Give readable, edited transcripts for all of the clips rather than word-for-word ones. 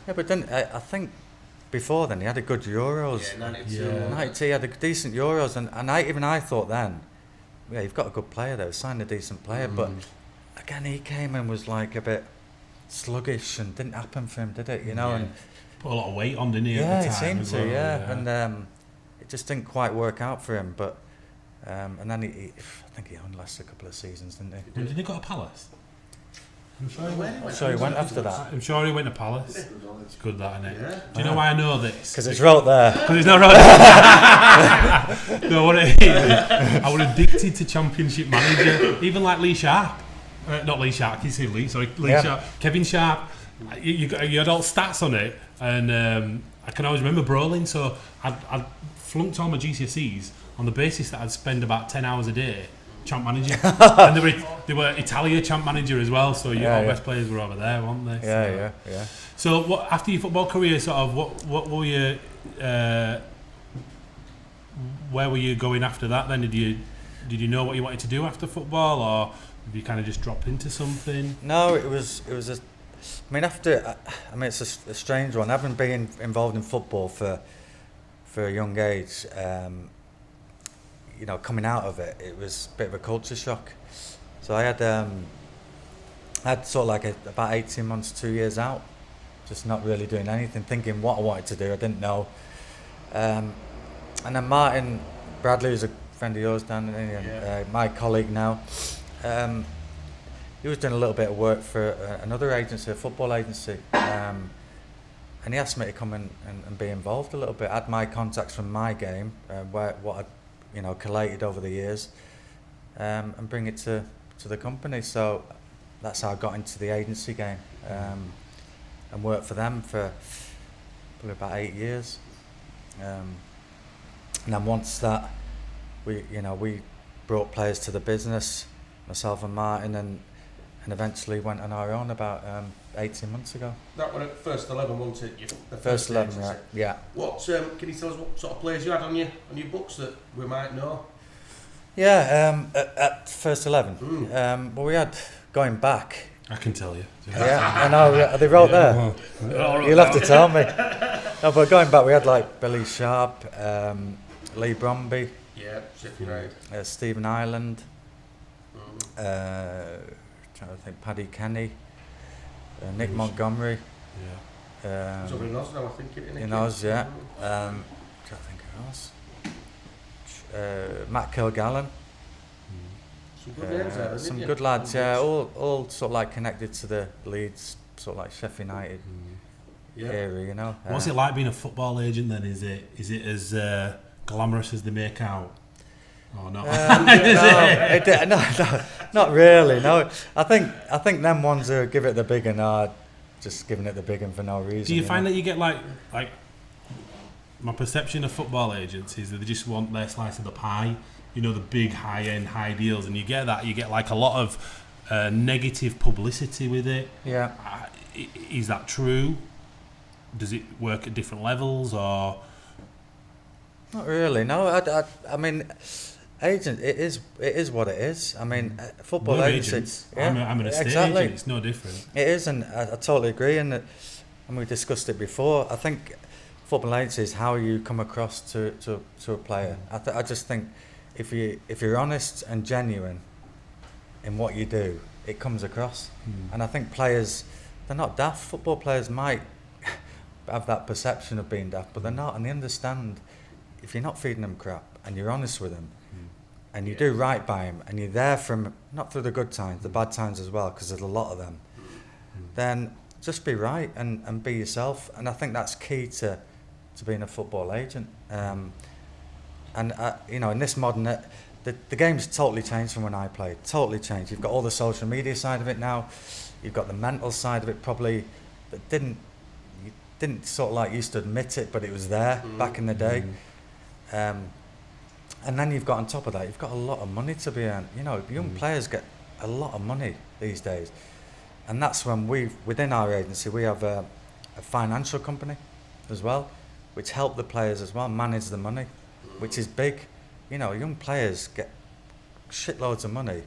Yeah, but then I think before then he had a good Euros. Yeah, 92. Yeah. 92, he had a decent Euros, and I thought then, yeah, you've got a good player there, signed a decent player, but again he came and was like a bit sluggish and didn't happen for him, did it? You know, and put a lot of weight on, didn't he? yeah, at the it time seemed as to, well, yeah. And it just didn't quite work out for him. But and then I think he only lasted a couple of seasons, didn't he? Did he go to Palace? I'm sure he went. So he went after that. I'm sure he went to Palace. It's good, that, isn't it? Yeah. Do you know why I know this? Because it's wrote there. Because it's not right. No, what it is, I was addicted to Championship Manager. Even like Lee Sharp. Not Lee Sharp, I can say Lee, sorry. Lee Sharp. Kevin Sharp. You had all stats on it, and I can always remember brawling, so I'd flunked all my GCSEs on the basis that I'd spend about 10 hours a day champ manager. And they were Italia champ manager as well, so your best players were over there, weren't they? Yeah. So what, after your football career, sort of, what were you, where were you going after that then? Did you know what you wanted to do after football, or did you kind of just drop into something? No, it was a, it's a strange one. Having been involved in football for a young age, coming out of it, it was a bit of a culture shock. So I had sort of like about 18 months, 2 years out, just not really doing anything, thinking what I wanted to do. I didn't know. And then Martin Bradley, who's a friend of yours, Dan, and my colleague now, he was doing a little bit of work for another agency, a football agency, and he asked me to come and be involved a little bit. I had my contacts from my game, what I'd collated over the years, and bring it to the company. So that's how I got into the agency game, and worked for them for probably about 8 years. And then once that, we brought players to the business, myself and Martin, and eventually went on our own about 18 months ago. That one at First 11, wasn't it? The First 11, right? Yeah. What can you tell us what sort of players you had on your books that we might know? Yeah, at First 11. Well, we had, going back. I can tell you. Yeah, I know. They wrote there. You'll have to tell me. No, but going back, we had like Billy Sharp, Lee Bromby. Yeah, Sheffield United. Stephen Ireland. Trying to think, Paddy Kenny, Nick Montgomery. Yeah. He's over in Oz now, I think. In Oz, yeah. Trying to think who else. Matt Kilgallen. Some good names there, some good lads, yeah. All sort of like connected to the Leeds, sort of like Sheffield United area, What's it like being a football agent then? Is it as glamorous as they make out? Oh no! No, not really. No, I think them ones who give it the big one are just giving it the big one for no reason. Do you find that you get like my perception of football agents is that they just want their slice of the pie, the big high-end high deals, and you get like a lot of negative publicity with it. Yeah. Is that true? Does it work at different levels, or? Not really. No, I mean. Agent, it is what it is. I mean, football agents. I'm an estate agent. It's no different. It is, and I totally agree. And we discussed it before. I think football agents is how you come across to a player. I just think if you're honest and genuine in what you do, it comes across. And I think players, they're not daft. Football players might have that perception of being daft, but they're not, and they understand if you're not feeding them crap and you're honest with them. And you do right by him, and you're there not through the good times, the bad times as well, because there's a lot of them. Then just be right and be yourself, and I think that's key to being a football agent. In this modern, the game's totally changed from when I played. Totally changed. You've got all the social media side of it now. You've got the mental side of it, probably that you didn't sort of like used to admit it, but it was there back in the day. And then you've got on top of that, you've got a lot of money to be earned. Young players get a lot of money these days. And that's when within our agency, we have a financial company as well, which help the players as well manage the money, which is big. Young players get shitloads of money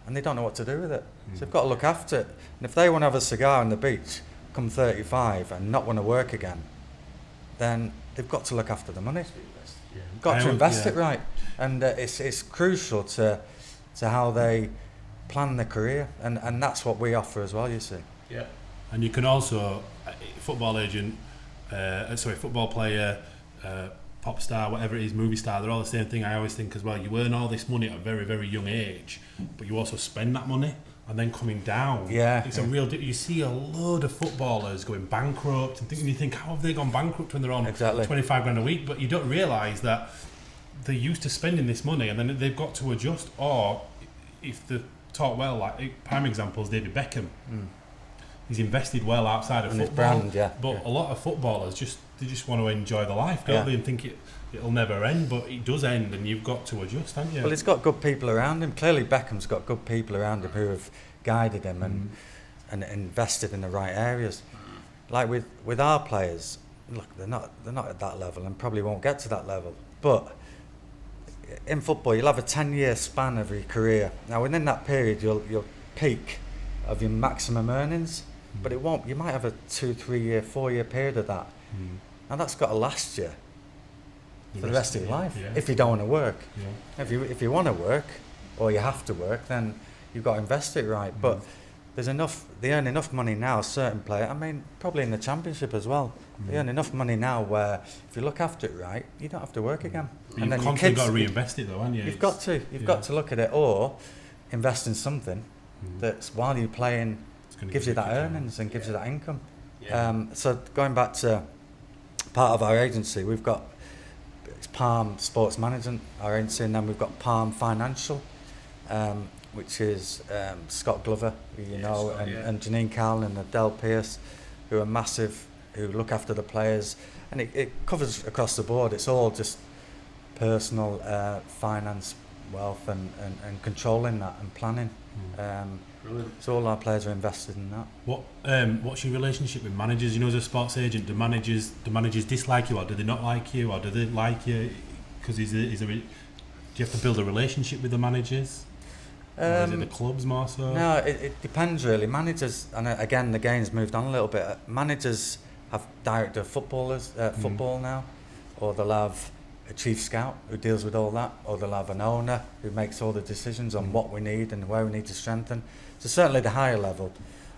and they don't know what to do with it. So they've got to look after it. And if they want to have a cigar on the beach, come 35 and not want to work again, then they've got to look after the money. Yeah. Got to invest it right, and it's crucial to how they plan their career, and that's what we offer as well. You see. Yeah. And you can also, football agent, football player, pop star, whatever it is, movie star, they're all the same thing. I always think as well, you earn all this money at a very, very young age, but you also spend that money, and then coming down, it's a real. You see a load of footballers going bankrupt, and you think, how have they gone bankrupt when they're on 25 grand a week? But you don't realise that they're used to spending this money, and then they've got to adjust. Or if they're taught well, like prime example is David Beckham. He's invested well outside of And his football, brand, but a lot of footballers just want to enjoy the life, don't they, and think it'll never end, but it does end, and you've got to adjust, haven't you? Well, he's got good people around him. Clearly, Beckham's got good people around him who have guided him and invested in the right areas. Like with our players, look, they're not at that level and probably won't get to that level. But in football, you'll have a 10-year span of your career. Now, within that period, you'll peak of your maximum earnings, but it won't. You might have a 2, 3 year, 4 year period of that. Now that's got to last you for the rest of your life if you don't want to work. If you want to work or you have to work, then you've got to invest it right. But there's enough. They earn enough money now. Certain players, I mean, probably in the Championship as well. They earn enough money now where if you look after it right, you don't have to work again. But and you've constantly got to reinvest it though, haven't you? You've got to. You've got to look at it or invest in something that's while you're playing gives you that earnings and gives you that income. So going back to part of our agency, we've got it's Palm Sports Management, our agency, and then we've got Palm Financial, which is Scott Glover, and Janine Cowell and Adele Pearce, who are massive, who look after the players, and it covers across the board. It's all just personal finance, wealth, and controlling that and planning. So all our players are invested in that. What's your relationship with managers? You know, as a sports agent, do managers dislike you, or do they not like you, or do they like you? Because do you have to build a relationship with the managers? Or is it the clubs more so? No, it depends really. Managers, and again the game's moved on a little bit. Managers have director of football now, or they'll have a chief scout who deals with all that, or they'll have an owner who makes all the decisions on what we need and where we need to strengthen. So certainly the higher level.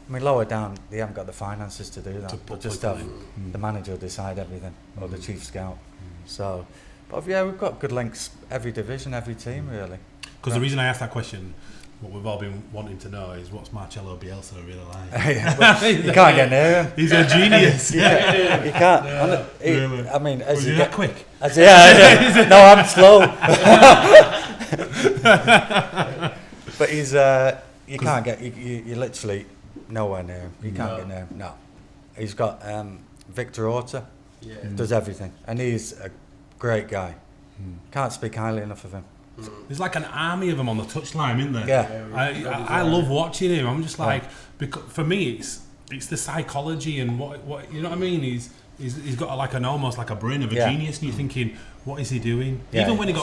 I mean, lower down, they haven't got the finances to do that. But just have the manager decide everything, or the chief scout. So, but yeah, we've got good links every division, every team really. Because the reason I asked that question, what we've all been wanting to know is what's Marcelo Bielsa really like? You can't get near him. He's a genius. You can't. Really? I mean, Was he that quick? No, I'm slow. But he's you can't get you literally nowhere near him. You can't get near him. No, he's got Victor Orta. Does everything, and he's a great guy. Can't speak highly enough of him. There's like an army of them on the touchline, isn't there? Yeah. I love watching him. I'm just like, because for me it's the psychology and what you know what I mean. He's got like almost like a brain of a genius, and you're thinking, what is he doing? Yeah. Even when he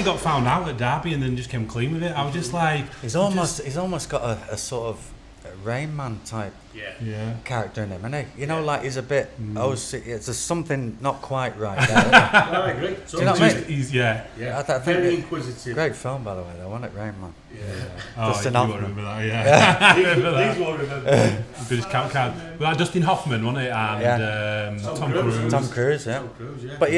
got found out at Derby and then just came clean with it, I was just like, he's almost got a sort of Rain Man type character in him, isn't he? You know, like he's a bit there's something not quite right there. I agree. Do you know what I mean? He's I think very inquisitive. Great film, by the way, though, wasn't it, Rain Man? Oh, Dustin you won't Hoffman. remember that, These won't remember. British count card. Well, Dustin Hoffman, wasn't it? And Tom Cruise. Tom Cruise, yeah. But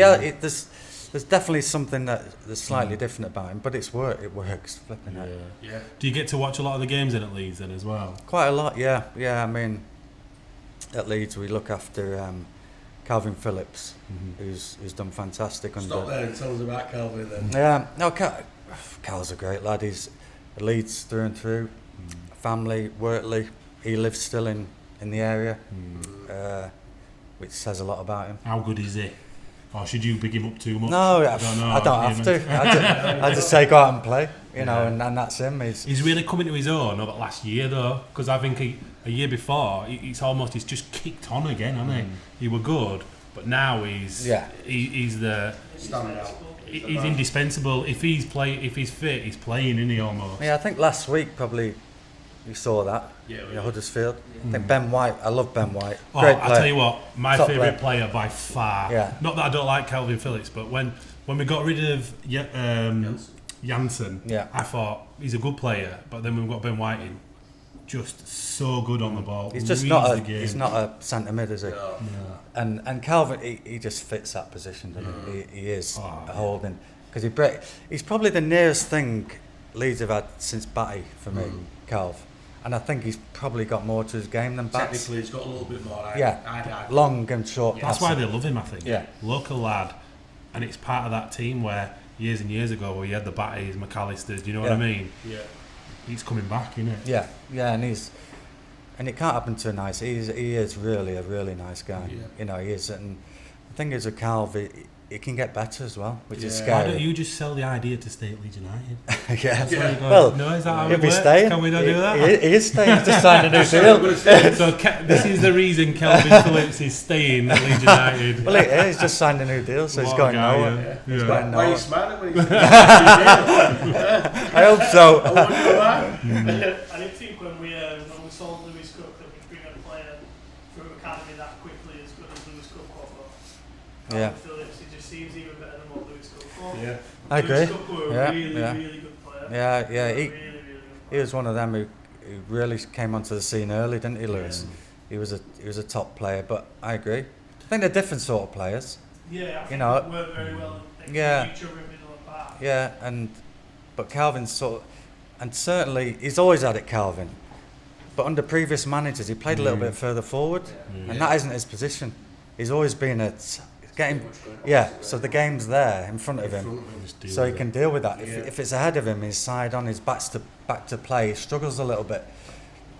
there's definitely something that's slightly different about him, but it works, flipping it. Yeah. Do you get to watch a lot of the games in at Leeds then as well? Quite a lot, yeah. I mean, at Leeds we look after Kalvin Phillips, who's done fantastic. Stop there and tell us about Kalvin then. Yeah, no, Cal's a great lad. He's at Leeds through and through. Family, Wortley. He lives still in the area, which says a lot about him. How good is he? Or should you big him up too much? No, I don't have to. I just say go out and play, and that's him. He's really coming to his own over last year though, because I think a year before he's just kicked on again, hasn't he? He were good, but now he's the Standout. He's indispensable. If he's fit, he's playing, isn't he almost? Yeah, I think last week probably You saw that. Yeah. Huddersfield. I think Ben White. I love Ben White. Oh, Great I player. tell you what, my Top favourite player by far. Yeah. Not that I don't like Kalvin Phillips, but when we got rid of Janssen, Yeah. I thought he's a good player. But then when we got Ben White in, just so good on the ball. He's just reads not the a. game. He's not a centre mid, is he? No. And Calvin, he just fits that position, doesn't he? He is a holding because he's probably the nearest thing Leeds have had since Batty for me, Calv. And I think he's probably got more to his game than Batty. Technically, he's got a little bit more. Yeah, long and short. That's why they love him, I think. Yeah. Local lad, and it's part of that team where years and years ago, where you had the Batties, McAllisters. Do you know what I mean? Yeah. He's coming back, isn't it? Yeah, and it can't happen to a nice. He is really a really nice guy. Yeah. He is, and the thing is with Calv, it can get better as well, which is Why scary. don't you just sell the idea to stay at Leeds United? Yeah. Well, no, is that how he'll it be works? staying. Can we not do that? He is staying. He's just signed a new deal. So this is the reason Kalvin Phillips is staying at Leeds United. Well, he's just signed a new deal, so he's going nowhere. Yeah. He's going Why are you nowhere. smiling when he's I I hope so. wonder why. I didn't think when we sold Lewis Cook that we'd bring a player through academy that quickly as good as Lewis Cook was. Yeah. Phillips, it just seems even better than what Lewis Cook was. Yeah. I agree. Lewis Cook were a really, yeah. really good player. Yeah. Really, really good He player. was one of them who really came onto the scene early, didn't he, Lewis? He was a top player, but I agree. I think they're different sort of players. Yeah, I think know, it worked very well. And yeah. each other middle and back. Yeah, but Calvin's sort of, and certainly he's always had it, Calvin. But under previous managers, he played a little bit further forward, and that isn't his position. He's always been so the game's there in front of him, so he can deal with that. If it's ahead of him, his side on his back to play, he struggles a little bit.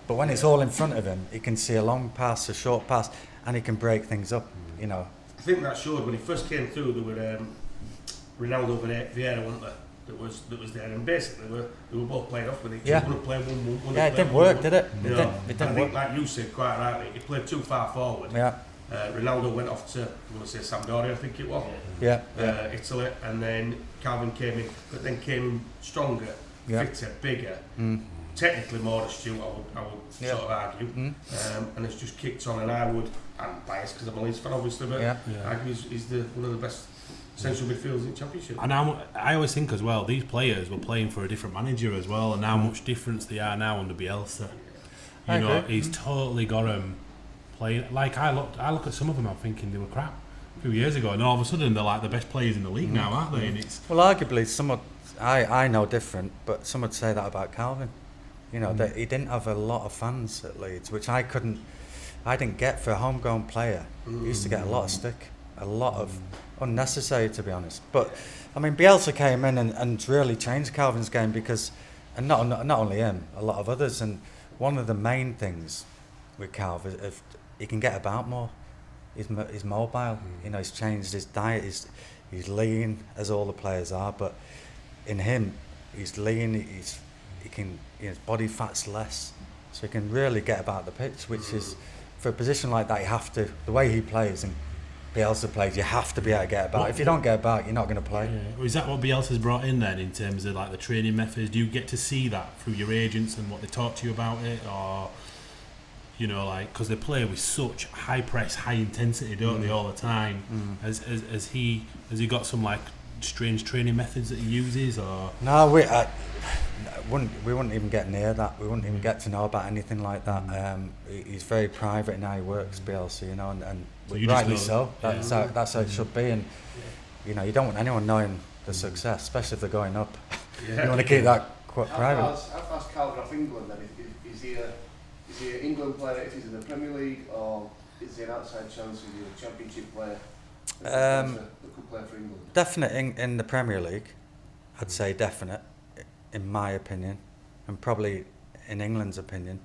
But when it's all in front of him, he can see a long pass, a short pass, and he can break things up. I think that showed when he first came through. There were Ronaldo Vieira, weren't there? That was there, and basically they were both playing off with each other. One playing one. Yeah, it didn't work, did it? It didn't I think, work. like you said quite rightly, he played too far forward. Yeah. Ronaldo went off to, I'm going to say Sampdoria, I think it was. Yeah. Italy, and then Calvin came in, but then came in stronger, fitter, bigger, technically more astute, I would sort of argue, and it's just kicked on. And I'm biased because I'm a Leeds fan, obviously, but I argue he's one of the best central midfielders in the Championship. And I always think as well, these players were playing for a different manager as well, and how much difference they are now under Bielsa. He's totally got them playing. Like I look at some of them, I'm thinking they were crap a few years ago, and all of a sudden they're like the best players in the league now, aren't they? And it's arguably I know different, but some would say that about Calvin. That he didn't have a lot of fans at Leeds, which I didn't get for a homegrown player. He used to get a lot of stick, a lot of unnecessary, to be honest. But I mean, Bielsa came in and really changed Calvin's game because, and not only him, a lot of others. And one of the main things with Calvin is he can get about more. He's mobile. He's changed his diet. He's lean, as all the players are. But in him, he's lean. His body fat's less, so he can really get about the pitch. Which is, for a position like that, you have to. The way he plays and Bielsa plays, you have to be able to get about. If you don't get about, you're not going to play. Yeah. Is that what Bielsa's brought in then, in terms of like the training methods? Do you get to see that through your agents and what they talk to you about it, or because they play with such high press, high intensity, don't they, all the time? Has he got some like strange training methods that he uses, or no? We wouldn't even get near that. We wouldn't even get to know about anything like that. He's very private in how he works, Bielsa, and So you rightly just know, so. That's how it should be. And you don't want anyone knowing the success, especially if they're going up. You want to keep that quite private. How far's Calvin off England then? Is he an England player if he's in the Premier League, or is he an outside chance? Is he a Championship player? A good player for England. Definite in the Premier League, I'd say definite, in my opinion, and probably in England's opinion.